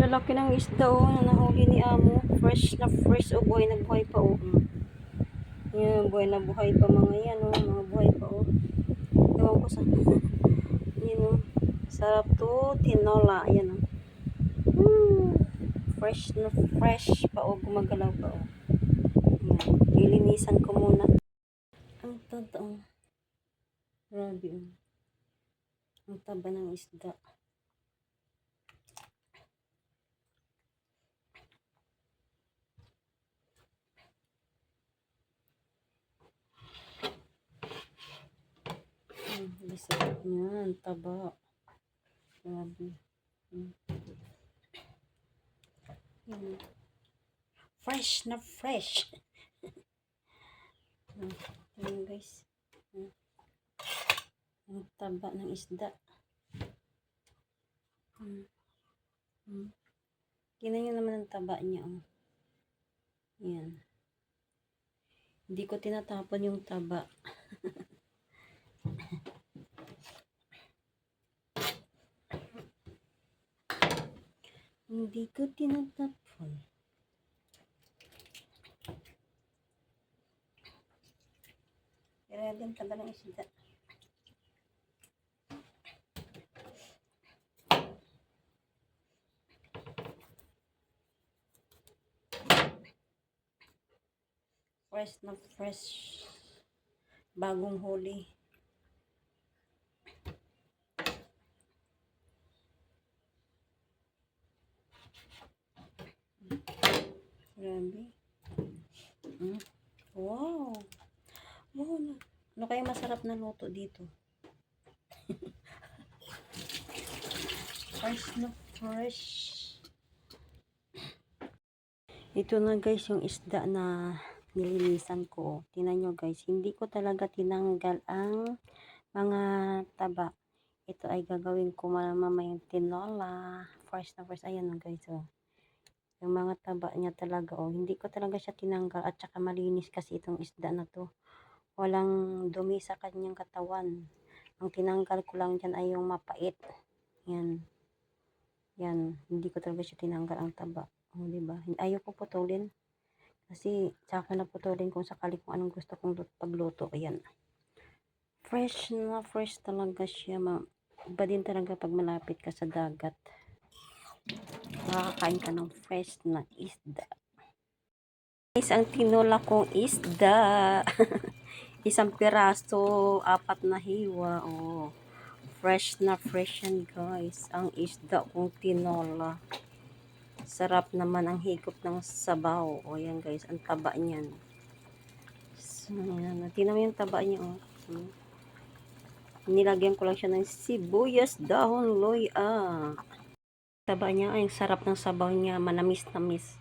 lalaki ng isda oh, na nahuli ni Amo. Fresh na fresh oh, buhay na buhay pa oh. Yan, buhay na buhay pa mga yan oh, mga buhay pa oh. Ewan ko sa, yan oh. Sarap to, tinola, yan oh. Fresh na fresh pa oh, gumagalaw pa oh. Yan, ilinisan ko muna. Ang totoo. Grabe oh. Ang taba ng isda. Bisag niyan, taba. Grabe. Fresh na fresh. Ayan guys. Ang taba ng isda. Tingnan nyo naman ang taba niya. Oh. Yan. Hindi ko tinatapon yung taba. Hindi ko tinatapon. Pero yung taba ng isda. Fresh na fresh. Bagong huli. Grabe. Wow. Wow. Ano kaya masarap na luto dito? Fresh na fresh. Ito na guys yung isda na nilinisan ko. Tingnan nyo guys, hindi ko talaga tinanggal ang mga taba. Ito ay gagawin ko mamayang tinola. Fresh na fresh. Ayan na guys. Oh. Yung mga taba niya talaga. Oh. Hindi ko talaga siya tinanggal. At saka malinis kasi itong isda na to. Walang dumi sa kanyang katawan. Ang tinanggal ko lang dyan ay yung mapait. Yan. Yan. Hindi ko talaga siya tinanggal ang taba. O, diba? Ayaw ko putulin. Kasi, tsaka na putulin kung sakali kung anong gusto kong pagluto. Ayan. Fresh na fresh talaga siya. Iba din talaga pag malapit ka sa dagat. Makakain ka ng fresh na isda. Guys, ang tinola kong isda. Isang piraso, 4 na hiwa. Oh. Fresh na fresh yan guys. Ang isda kong tinola. Sarap naman ang higop ng sabaw. O yan guys, ang taba niyan. So, yan. Tingnan mo yung taba niya. Oh. Nilagyan ko lang siya ng sibuyas, dahon, loya. Taba niya, ay sarap ng sabaw niya. Manamis-namis.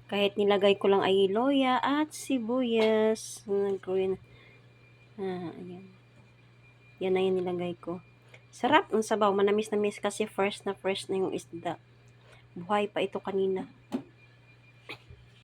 Kahit nilagay ko lang ay loya at sibuyas. Green. Ayan. Yan na yung nilagay ko. Sarap ng sabaw. Manamis-namis kasi fresh na yung isda. Buhay pa ito kanina.